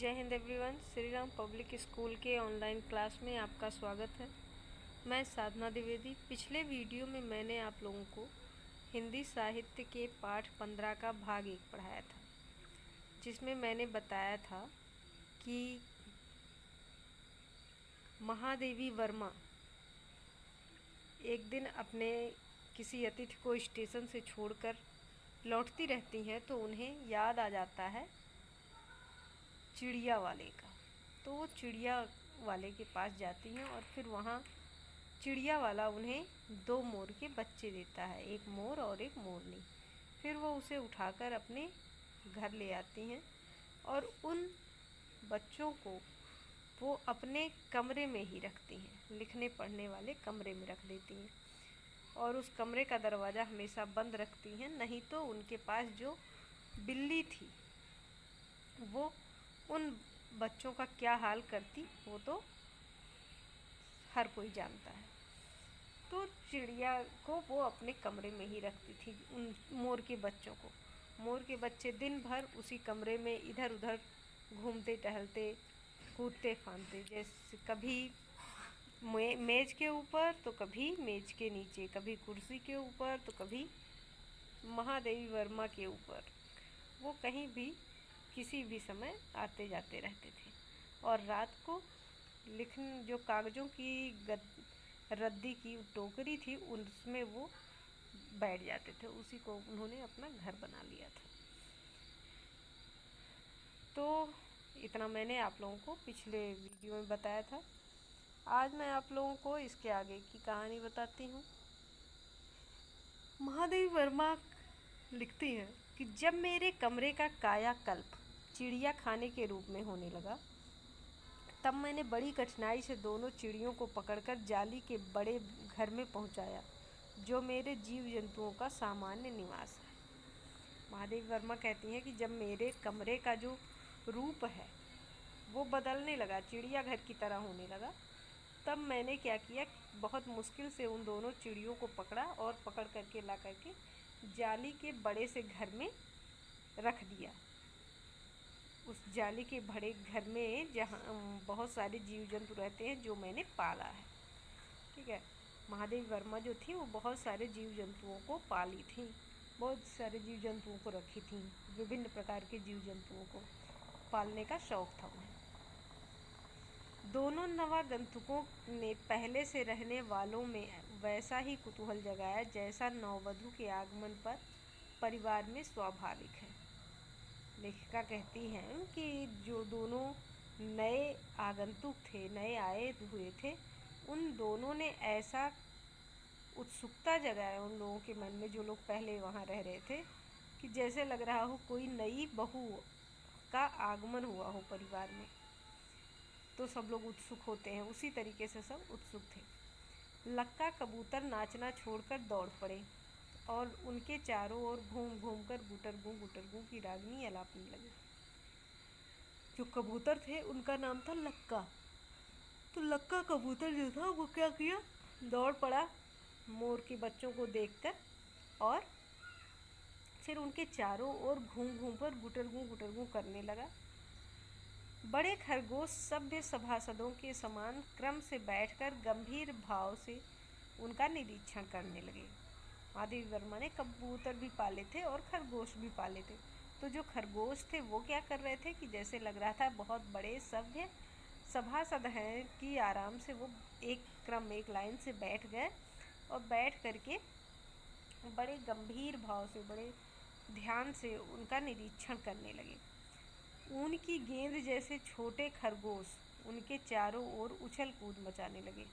जय Hind everyone. Shri Ram public school के online class में आपका स्वागत है। मैं साधना द्विवेदी। पिछले वीडियो में मैंने आप लोगों को हिंदी साहित्य के पाठ 15 का भाग 1 पढ़ाया था, जिसमें मैंने बताया था कि महादेवी वर्मा एक दिन अपने किसी अतिथि को स्टेशन से छोड़कर लौटती रहती हैं तो उन्हें याद आ जाता है चिड़िया वाले का। तो वो चिड़िया वाले के पास जाती हैं और फिर वहाँ चिड़िया वाला उन्हें 2 मोर के बच्चे देता है, एक मोर और एक मोरनी। फिर वो उसे उठाकर अपने घर ले आती हैं और उन बच्चों को वो अपने कमरे में ही रखती हैं, लिखने पढ़ने वाले कमरे में रख देती हैं और उस कमरे का दरवाज़ा हमेशा बंद रखती हैं। नहीं तो उनके पास जो बिल्ली थी वो उन बच्चों का क्या हाल करती वो तो हर कोई जानता है। तो चिड़िया को वो अपने कमरे में ही रखती थी उन मोर के बच्चों को। मोर के बच्चे दिन भर उसी कमरे में इधर उधर घूमते टहलते कूदते फांदते, जैसे कभी मेज़ के ऊपर तो कभी मेज़ के नीचे, कभी कुर्सी के ऊपर तो कभी महादेवी वर्मा के ऊपर। वो कहीं भी किसी भी समय आते जाते रहते थे और रात को जो कागज़ों की रद्दी की टोकरी थी उसमें वो बैठ जाते थे। उसी को उन्होंने अपना घर बना लिया था। तो इतना मैंने आप लोगों को पिछले वीडियो में बताया था। आज मैं आप लोगों को इसके आगे की कहानी बताती हूँ। महादेवी वर्मा लिखती हैं कि जब मेरे कमरे का कायाकल्प चिड़िया खाने के रूप में होने लगा, तब मैंने बड़ी कठिनाई से दोनों चिड़ियों को पकड़कर जाली के बड़े घर में पहुंचाया, जो मेरे जीव जंतुओं का सामान्य निवास है। महादेवी वर्मा कहती हैं कि जब मेरे कमरे का जो रूप है वो बदलने लगा, चिड़िया घर की तरह होने लगा, तब मैंने क्या किया, बहुत मुश्किल से उन दोनों चिड़ियों को पकड़ा और पकड़ करके ला करके जाली के बड़े से घर में रख दिया। उस जाली के बड़े घर में जहाँ बहुत सारे जीव जंतु रहते हैं जो मैंने पाला है। ठीक है, महादेवी वर्मा जो थी वो बहुत सारे जीव जंतुओं को पाली थी, बहुत सारे जीव जंतुओं को रखी थी। विभिन्न प्रकार के जीव जंतुओं को पालने का शौक था उन्हें। दोनों नवागंतुकों ने पहले से रहने वालों में वैसा ही कुतूहल जगाया जैसा नववधू के आगमन पर परिवार में स्वाभाविक है। लेखिका कहती हैं कि जो दोनों नए आगंतुक थे, नए आए हुए थे, उन दोनों ने ऐसा उत्सुकता जगाया उन लोगों के मन में, जो लोग पहले वहाँ रह रहे थे, कि जैसे लग रहा हो कोई नई बहू का आगमन हुआ हो परिवार में। तो सब लोग उत्सुक होते हैं, उसी तरीके से सब उत्सुक थे। लक्का कबूतर नाचना छोड़कर दौड़ पड़े और उनके चारों ओर घूम घूम कर गुटरगू की रागनी अलापने लगे। जो कबूतर थे उनका नाम था लक्का। तो लक्का कबूतर जो था वो क्या किया, दौड़ पड़ा मोर के बच्चों को देखकर और फिर उनके चारों ओर घूम घूम कर गुटरगू करने लगा। बड़े खरगोश सभ्य सभासदों के समान क्रम से बैठकर गंभीर भाव से उनका निरीक्षण करने लगे। महादेवी वर्मा ने कबूतर भी पाले थे और खरगोश भी पाले थे। तो जो खरगोश थे वो क्या कर रहे थे कि जैसे लग रहा था बहुत बड़े सभ्य सभासद हैं कि आराम से वो एक क्रम एक लाइन से बैठ गए और बैठ करके बड़े गंभीर भाव से, बड़े ध्यान से उनका निरीक्षण करने लगे। ऊन की गेंद जैसे छोटे खरगोश उनके चारों ओर उछल कूद मचाने लगे।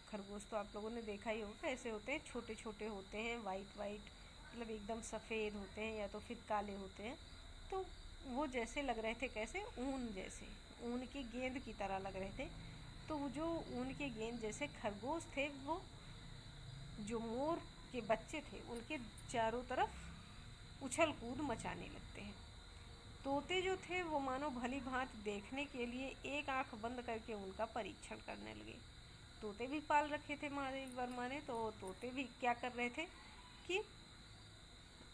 खरगोश तो आप लोगों ने देखा ही होगा कैसे होते हैं, छोटे छोटे होते हैं, वाइट मतलब एकदम सफ़ेद होते हैं या तो फिर काले होते हैं। तो वो जैसे लग रहे थे कैसे, ऊन जैसे, ऊन की गेंद की तरह लग रहे थे। तो वो जो ऊन के गेंद जैसे खरगोश थे वो जो मोर के बच्चे थे उनके चारों तरफ उछल कूद मचाने लगते हैं। तोते जो थे वो मानो भली भांति देखने के लिए एक आंख बंद करके उनका परीक्षण करने लगे। तोते भी पाल रखे थे महादेवी वर्मा ने, तो तोते भी क्या कर रहे थे कि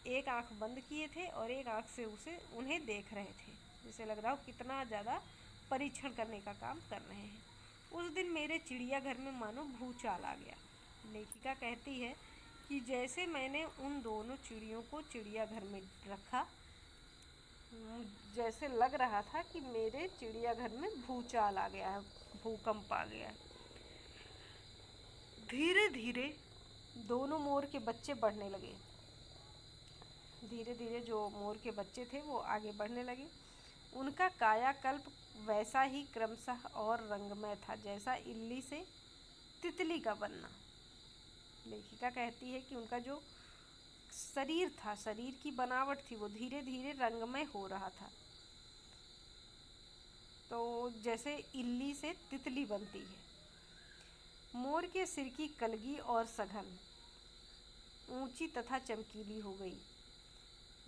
एक आंख बंद किए थे और एक आंख से उन्हें देख रहे थे। जैसे लग रहा हो कितना ज़्यादा परीक्षण करने का काम कर रहे हैं। उस दिन मेरे चिड़ियाघर में मानो भूचाल आ गया। लेखिका कहती है कि जैसे मैंने उन दोनों चिड़ियों को चिड़ियाघर में रखा, जैसे लग रहा था कि मेरे चिड़ियाघर में भूचाल आ गया है, भूकंप आ गया है। धीरे धीरे दोनों मोर के बच्चे बढ़ने लगे। धीरे धीरे जो मोर के बच्चे थे वो आगे बढ़ने लगे। उनका कायाकल्प वैसा ही क्रमशः और रंगमय था जैसा इल्ली से तितली का बनना। लेखिका कहती है कि उनका जो शरीर था, शरीर की बनावट थी, वो धीरे धीरे रंगमय हो रहा था। तो जैसे इल्ली से तितली बनती है। मोर के सिर की कलगी और सघन ऊंची तथा चमकीली हो गई।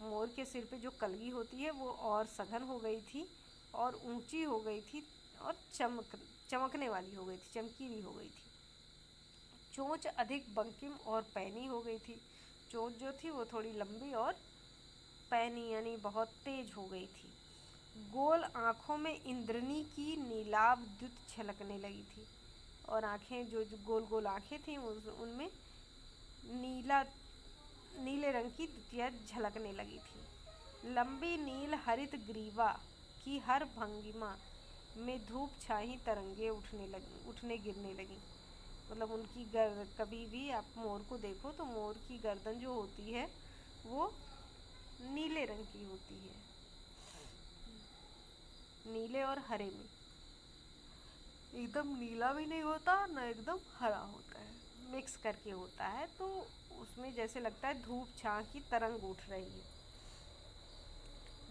मोर के सिर पे जो कलगी होती है वो और सघन हो गई थी और ऊंची हो गई थी और चमकने वाली हो गई थी, चमकीली हो गई थी। चोंच अधिक बंकिम और पैनी हो गई थी। चोंच जो थी वो थोड़ी लंबी और पैनी यानी बहुत तेज हो गई थी। गोल आँखों में इंद्रनी की नीलाभ द्युत छलकने लगी थी और आँखें जो गोल गोल आँखें थीं उनमें नीले रंग की द्युतियाँ झलकने लगी थी। लंबी नील हरित ग्रीवा की हर भंगिमा में धूप छाई तरंगे उठने गिरने लगी। मतलब उनकी कभी भी आप मोर को देखो तो मोर की गर्दन जो होती है वो नीले रंग की होती है, नीले और हरे में। एकदम नीला भी नहीं होता ना एकदम हरा होता है, मिक्स करके होता है। तो उसमें जैसे लगता है धूप छां की तरंग उठ रही है।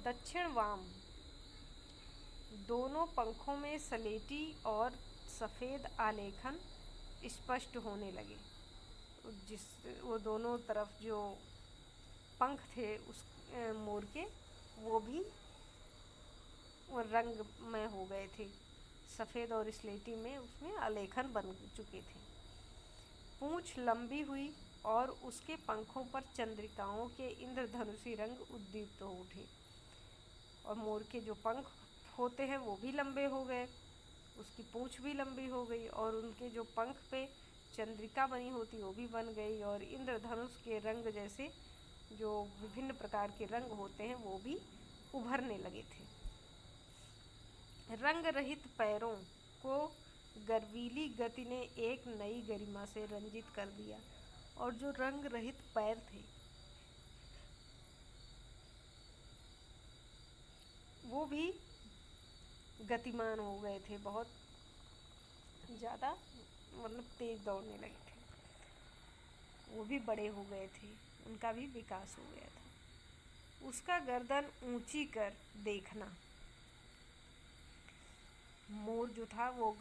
दक्षिण वाम दोनों पंखों में सलेटी और सफ़ेद आलेखन स्पष्ट होने लगे। वो दोनों तरफ जो पंख थे उस मोर के वो भी रंगमय हो गए थे, सफ़ेद और स्लेटी में उसमें आलेखन बन चुके थे। पूंछ लंबी हुई और उसके पंखों पर चंद्रिकाओं के इंद्रधनुषी रंग उद्दीप्त हो उठे। और मोर के जो पंख होते हैं वो भी लंबे हो गए, उसकी पूंछ भी लंबी हो गई और उनके जो पंख पे चंद्रिका बनी होती वो भी बन गई और इंद्रधनुष के रंग जैसे जो विभिन्न प्रकार के रंग होते हैं वो भी उभरने लगे थे। रंग रहित पैरों को गर्वीली गति ने एक नई गरिमा से रंजित कर दिया और जो रंग रहित पैर थे वो भी गतिमान हो गए थे, बहुत ज़्यादा मतलब तेज दौड़ने लगे थे। वो भी बड़े हो गए थे, उनका भी विकास हो गया था। उसका गर्दन ऊंची कर देखना। मोर जो था वो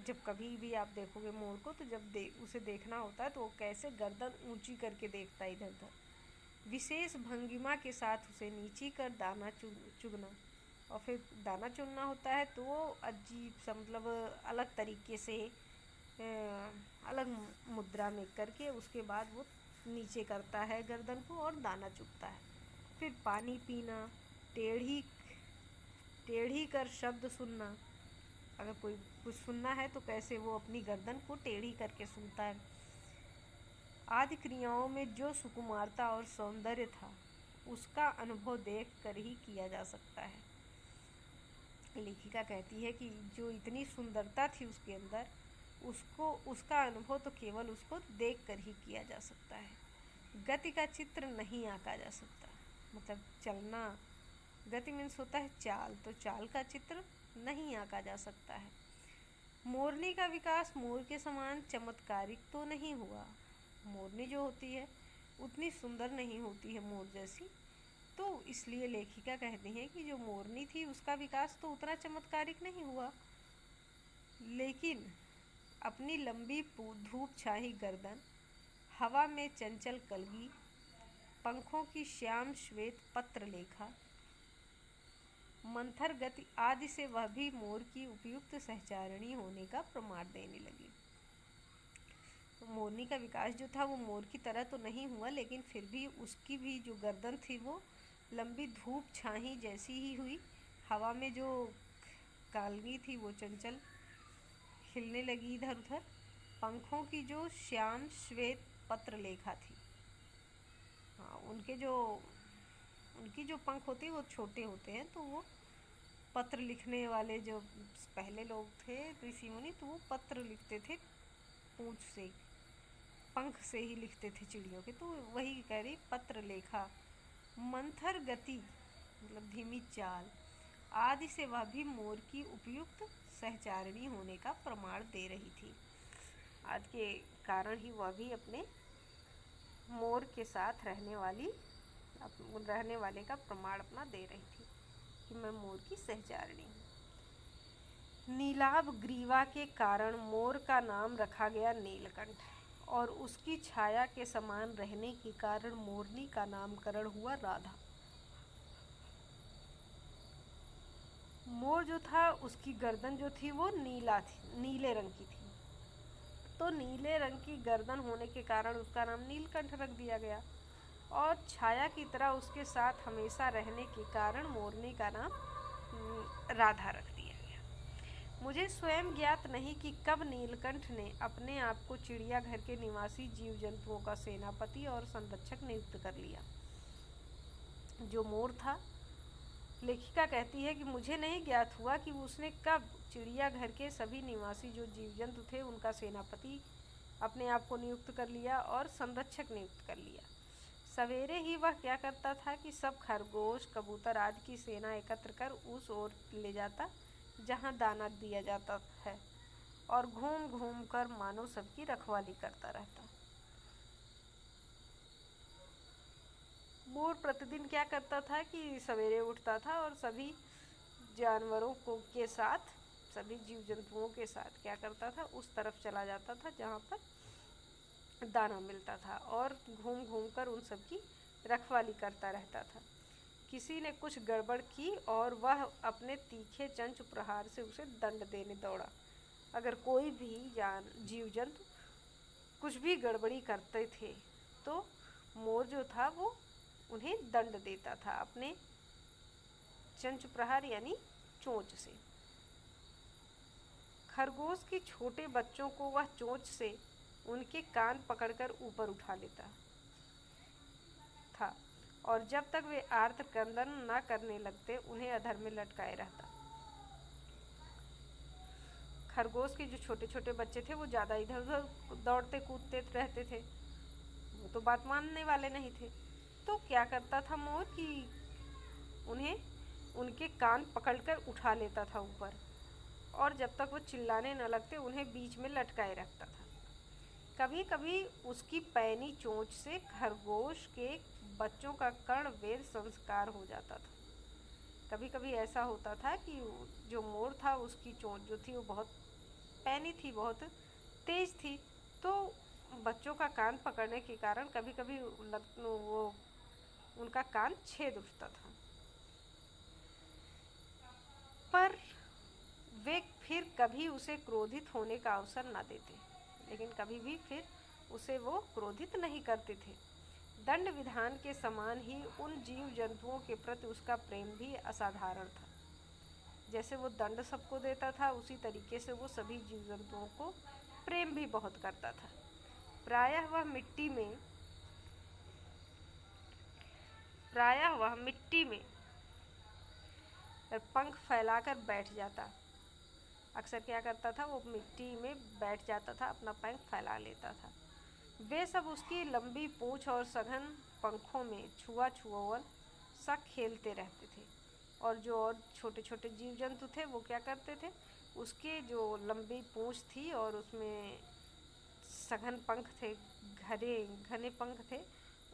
जब कभी भी आप देखोगे मोर को तो जब उसे देखना होता है तो वो कैसे गर्दन ऊंची करके देखता है इधर उधर। विशेष भंगिमा के साथ उसे नीची कर दाना चुगना और फिर दाना चुनना होता है तो वो अजीब सा मतलब अलग तरीके से अलग मुद्रा में करके उसके बाद वो नीचे करता है गर्दन को और दाना चुगता है। फिर पानी पीना, टेढ़ी कर शब्द सुनना। अगर कोई कुछ सुनना है तो कैसे वो अपनी गर्दन को टेढ़ी करके सुनता है। आदि क्रियाओं में जो सुकुमारता और सौंदर्य था उसका अनुभव देख कर ही किया जा सकता है। लेखिका कहती है कि जो इतनी सुंदरता थी उसके अंदर उसका अनुभव तो केवल उसको देख कर ही किया जा सकता है। गति का चित्र नहीं आंका जा सकता, मतलब चलना, गति मीन्स होता है चाल, तो चाल का चित्र नहीं आंका जा सकता है। मोरनी का विकास मोर के समान चमत्कारिक तो नहीं हुआ। मोरनी जो होती है उतनी सुंदर नहीं होती है मोर जैसी, तो इसलिए लेखिका कहती हैं कि जो मोरनी थी उसका विकास तो उतना चमत्कारिक नहीं हुआ, लेकिन अपनी लंबी धूप छाई गर्दन, हवा में चंचल कलगी, पंखों की श्याम श्वेत पत्र लेखा, मंथर गति आदि से वह भी मोर की उपयुक्त सहचारिणी होने का प्रमाण देने लगी। तो मोरनी का विकास जो था वो मोर की तरह तो नहीं हुआ, लेकिन फिर भी उसकी भी जो गर्दन थी वो लंबी धूप छाई जैसी ही हुई हवा में जो कालनी थी वो चंचल हिलने लगी इधर उधर। पंखों की जो श्याम श्वेत पत्र लेखा थी, हाँ, उनकी जो पंख होती है वो छोटे होते हैं, तो वो पत्र लिखने वाले जो पहले लोग थे ऋषि मुनि, तो वो पत्र लिखते थे पूंछ से, पंख से ही लिखते थे चिड़ियों के। तो वही कह रही, पत्र लेखा मंथर गति मतलब धीमी चाल आदि से वह भी मोर की उपयुक्त सहचारिणी होने का प्रमाण दे रही थी। आदि के कारण ही वह भी अपने मोर के साथ रहने वाले का प्रमाण अपना दे रही थी कि मैं मोर की सहचारिणी हूँ। नीलाभ ग्रीवा के कारण मोर का नाम रखा गया नीलकंठ, और उसकी छाया के समान रहने के कारण मोरनी का नामकरण हुआ राधा। मोर जो था उसकी गर्दन जो थी वो नीले रंग की थी, तो नीले रंग की गर्दन होने के कारण उसका नाम नीलकंठ रख दिया गया, और छाया की तरह उसके साथ हमेशा रहने के कारण मोरनी का नाम राधा रख दिया गया। मुझे स्वयं ज्ञात नहीं कि कब नीलकंठ ने अपने आप को चिड़ियाघर के निवासी जीव जंतुओं का सेनापति और संरक्षक नियुक्त कर लिया। जो मोर था, लेखिका कहती है कि मुझे नहीं ज्ञात हुआ कि उसने कब चिड़ियाघर के सभी निवासी जो जीव जंतु थे उनका सेनापति अपने आप को नियुक्त कर लिया और संरक्षक नियुक्त कर लिया। सवेरे ही वह क्या करता था कि सब खरगोश कबूतर आदि की सेना एकत्र कर उस ओर ले जाता जहाँ दाना दिया जाता है, और घूम घूम कर मानो सबकी रखवाली करता रहता। मोर प्रतिदिन क्या करता था कि सवेरे उठता था और सभी जानवरों को के साथ, सभी जीव जंतुओं के साथ क्या करता था, उस तरफ चला जाता था जहाँ पर दाना मिलता था, और घूम घूम कर उन सब की रखवाली करता रहता था। किसी ने कुछ गड़बड़ की और वह अपने तीखे चंच प्रहार से उसे दंड देने दौड़ा। अगर कोई भी जीव जंतु कुछ भी गड़बड़ी करते थे तो मोर जो था वो उन्हें दंड देता था अपने चंच प्रहार यानी चोंच से। खरगोश के छोटे बच्चों को वह चोंच से उनके कान पकड़कर ऊपर उठा लेता था, और जब तक वे आर्त क्रंदन न करने लगते उन्हें अधर में लटकाए रहता। खरगोश के जो छोटे छोटे बच्चे थे वो ज़्यादा इधर उधर दौड़ते कूदते रहते थे, वो तो बात मानने वाले नहीं थे। तो क्या करता था मोर कि उन्हें उनके कान पकड़कर उठा लेता था ऊपर, और जब तक वो चिल्लाने न लगते उन्हें बीच में लटकाए रखता था। कभी कभी उसकी पैनी चोंच से खरगोश के बच्चों का कर्णवेध संस्कार हो जाता था। कभी कभी ऐसा होता था कि जो मोर था उसकी चोंच जो थी वो बहुत पैनी थी, बहुत तेज थी, तो बच्चों का कान पकड़ने के कारण कभी कभी वो उनका कान छेद उठता था। पर वे फिर कभी उसे क्रोधित होने का अवसर न देते, लेकिन कभी भी फिर उसे वो क्रोधित नहीं करते थे। दंड विधान के समान ही उन जीव जंतुओं के प्रति उसका प्रेम भी असाधारण था। जैसे वो दंड सबको देता था उसी तरीके से वो सभी जीव जंतुओं को प्रेम भी बहुत करता था। प्रायः वह मिट्टी में पंख फैलाकर बैठ जाता। अक्सर क्या करता था, वो मिट्टी में बैठ जाता था, अपना पंख फैला लेता था। वे सब उसकी लंबी पूंछ और सघन पंखों में छुआ छुआवल सा खेलते रहते थे, और जो और छोटे छोटे जीव जंतु थे वो क्या करते थे, उसके जो लंबी पूंछ थी और उसमें सघन पंख थे, घने पंख थे,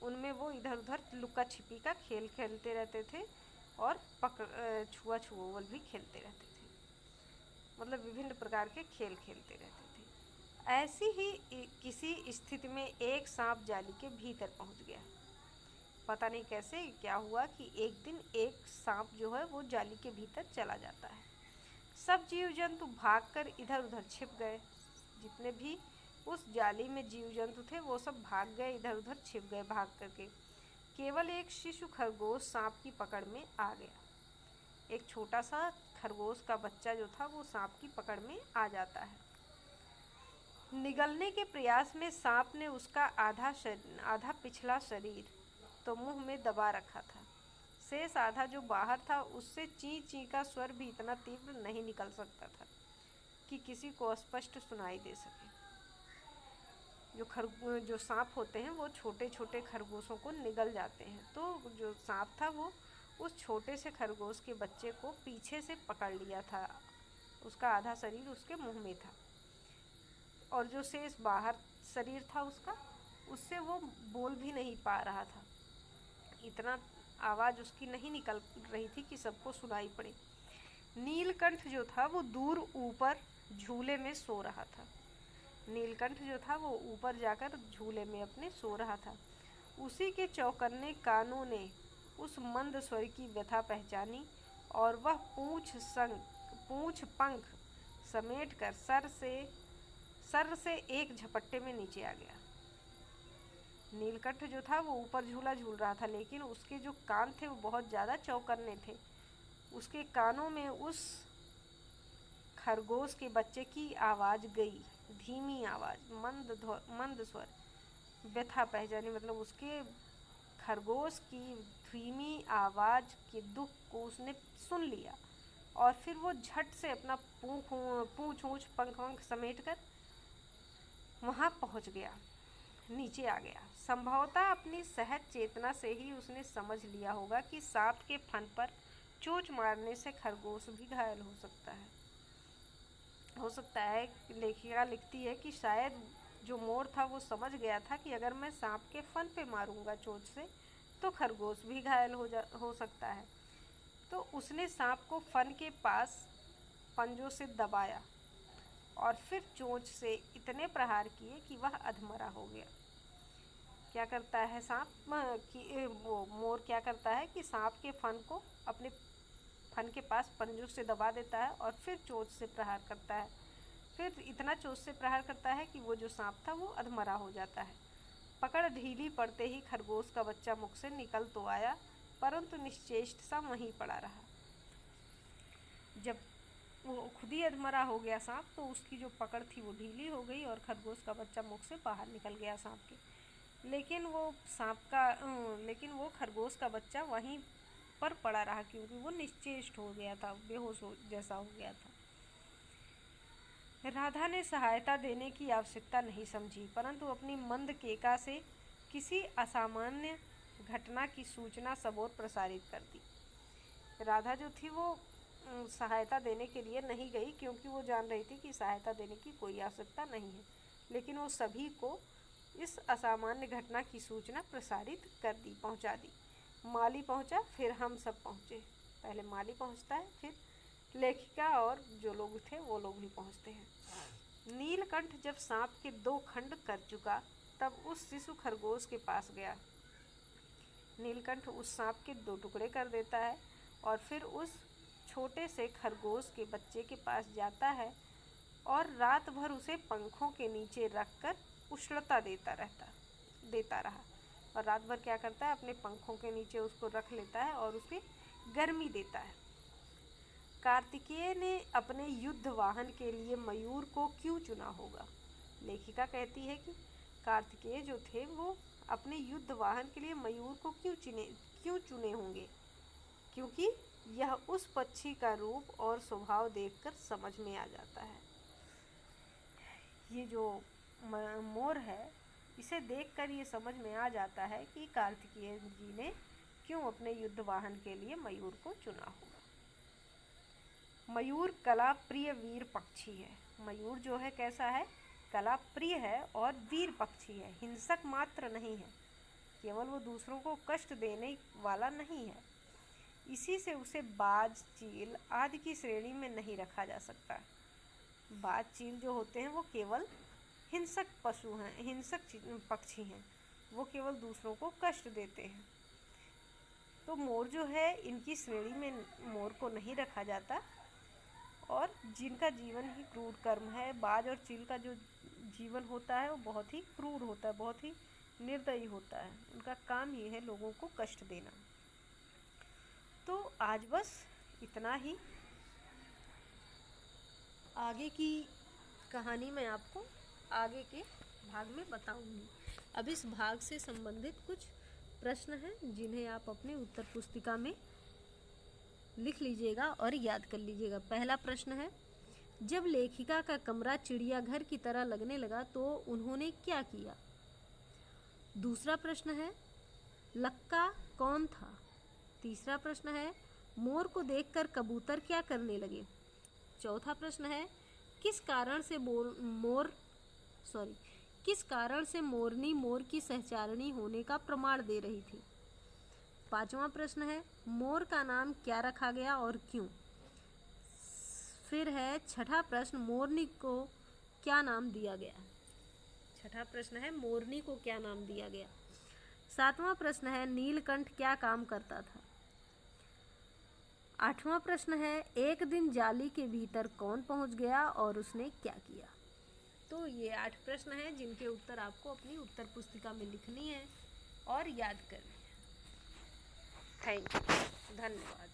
उनमें वो इधर उधर लुका छिपी का खेल खेलते रहते थे और छुआ छुआवल भी खेलते रहते थे, मतलब विभिन्न प्रकार के खेल खेलते रहते थे। ऐसी ही किसी स्थिति में एक सांप जाली के भीतर पहुंच गया। पता नहीं कैसे क्या हुआ कि एक दिन एक सांप जो है वो जाली के भीतर चला जाता है। सब जीव जंतु भागकर इधर उधर छिप गए। जितने भी उस जाली में जीव जंतु थे वो सब भाग गए, इधर उधर छिप गए भाग करके। केवल एक शिशु खरगोश सांप की पकड़ में आ गया। एक छोटा सा खरगोश का बच्चा जो था वो सांप की पकड़ में आ जाता है। निगलने के प्रयास में सांप ने उसका आधा पिछला शरीर तो मुंह में दबा रखा था। शेष आधा जो बाहर था उससे ची ची का स्वर भी इतना तीव्र नहीं निकल सकता था कि किसी को स्पष्ट सुनाई दे सके। जो सांप होते हैं वो छोटे छोटे खरगोशों को निगल जाते हैं, तो जो सांप था वो उस छोटे से खरगोश के बच्चे को पीछे से पकड़ लिया था। उसका आधा शरीर उसके मुंह में था और जो शेष बाहर शरीर था उसका, उससे वो बोल भी नहीं पा रहा था। इतना आवाज़ उसकी नहीं निकल रही थी कि सबको सुनाई पड़े। नीलकंठ जो था वो दूर ऊपर झूले में सो रहा था। नीलकंठ जो था वो ऊपर जाकर झूले में अपने सो रहा था। उसी के चौकन्ने कानों ने उस मंद स्वर की व्यथा पहचानी और वह पूंछ पंख समेट कर सर से एक झपट्टे में नीचे आ गया। नीलकंठ जो था वो ऊपर झूला झूल रहा था, लेकिन उसके जो कान थे वो बहुत ज़्यादा चौकन्ने थे। उसके कानों में उस खरगोश के बच्चे की आवाज़ गई, धीमी आवाज़, मंद स्वर, व्यथा पहचानी, मतलब उसके खरगोश की धीमी आवाज़ के दुख को उसने सुन लिया और फिर वो झट से अपना पूंछ पंख समेट कर वहाँ पहुँच गया, नीचे आ गया। संभवतः अपनी सहज चेतना से ही उसने समझ लिया होगा कि सांप के फन पर चोंच मारने से खरगोश भी घायल हो सकता है। लेखिका लिखती है कि शायद जो मोर था वो समझ गया था कि अगर मैं सांप के फन पे मारूंगा चोंच से तो खरगोश भी घायल हो सकता है। तो उसने सांप को फन के पास पंजों से दबाया और फिर चोंच से इतने प्रहार किए कि वह अधमरा हो गया। क्या करता है वो मोर क्या करता है कि सांप के फन को अपने फन के पास पंजों से दबा देता है और फिर चोंच से प्रहार करता है। फिर इतना चोंच से प्रहार करता है कि वो जो सांप था वो अधमरा हो जाता है। पकड़ ढीली पड़ते ही खरगोश का बच्चा मुख से निकल तो आया, परंतु निश्चेष्ट सा वहीं पड़ा रहा। जब वो खुद ही अधमरा हो गया सांप, तो उसकी जो पकड़ थी वो ढीली हो गई और खरगोश का बच्चा मुख से बाहर निकल गया सांप के। लेकिन वो खरगोश का बच्चा वहीं पर पड़ा रहा, क्योंकि वो निश्चेष्ट हो गया था, बेहोश जैसा हो गया था। राधा ने सहायता देने की आवश्यकता नहीं समझी, परंतु अपनी मंद केका से किसी असामान्य घटना की सूचना सबोर प्रसारित कर दी। राधा जो थी वो सहायता देने के लिए नहीं गई, क्योंकि वो जान रही थी कि सहायता देने की कोई आवश्यकता नहीं है, लेकिन वो सभी को इस असामान्य घटना की सूचना प्रसारित कर दी, पहुंचा दी। माली पहुंचा, फिर हम सब पहुंचे। पहले माली पहुंचता है, फिर लेखिका और जो लोग थे वो लोग भी पहुंचते हैं। नीलकंठ जब सांप के 2 खंड कर चुका तब उस शिशु खरगोश के पास गया। नीलकंठ उस सांप के 2 टुकड़े कर देता है और फिर उस छोटे से खरगोश के बच्चे के पास जाता है और रात भर उसे पंखों के नीचे रखकर उष्णता देता रहा। और रात भर क्या करता है, अपने पंखों के नीचे उसको रख लेता है और उसे गर्मी देता है। कार्तिकेय ने अपने युद्ध वाहन के लिए मयूर को क्यों चुना होगा? लेखिका कहती है कि कार्तिकेय जो थे वो अपने युद्ध वाहन के लिए मयूर को क्यों चुने होंगे, क्योंकि यह उस पक्षी का रूप और स्वभाव देखकर समझ में आ जाता है। ये जो मोर है, इसे देखकर ये समझ में आ जाता है कि कार्तिकेय जी ने क्यों अपने युद्ध वाहन के लिए मयूर को चुना होगा। मयूर कला प्रिय वीर पक्षी है। मयूर जो है कैसा है? कला प्रिय है और वीर पक्षी है, हिंसक मात्र नहीं है। केवल वो दूसरों को कष्ट देने वाला नहीं है, इसी से उसे बाज, चील आदि की श्रेणी में नहीं रखा जा सकता। बाज, चील जो होते हैं वो केवल हिंसक पक्षी हैं, वो केवल दूसरों को कष्ट देते हैं। तो मोर जो है, इनकी श्रेणी में मोर को नहीं रखा जाता और जिनका जीवन ही क्रूर कर्म है। बाज और चील का जो जीवन होता है वो बहुत ही क्रूर होता है, बहुत ही निर्दयी होता है। उनका काम ही है लोगों को कष्ट देना। तो आज बस इतना ही। आगे की कहानी मैं आपको आगे के भाग में बताऊंगी। अब इस भाग से संबंधित कुछ प्रश्न हैं जिन्हें आप अपनी उत्तर पुस्तिका में लिख लीजिएगा और याद कर लीजिएगा। पहला प्रश्न है, जब लेखिका का कमरा चिड़ियाघर की तरह लगने लगा तो उन्होंने क्या किया? दूसरा प्रश्न है, लक्का कौन था? तीसरा प्रश्न है, मोर को देखकर कबूतर क्या करने लगे? चौथा प्रश्न है, किस कारण से मोरनी मोर की सहचारिणी होने का प्रमाण दे रही थी? पांचवा प्रश्न है, मोर का नाम क्या रखा गया और क्यों? फिर है छठा प्रश्न, मोरनी को क्या नाम दिया गया? छठा प्रश्न है, मोरनी को क्या नाम दिया गया? सातवां प्रश्न है, नीलकंठ क्या काम करता था? आठवां प्रश्न है, एक दिन जाली के भीतर कौन पहुंच गया और उसने क्या किया? तो ये 8 प्रश्न हैं जिनके उत्तर आपको अपनी उत्तर पुस्तिका में लिखनी है और याद करनी है। थैंक यू, धन्यवाद।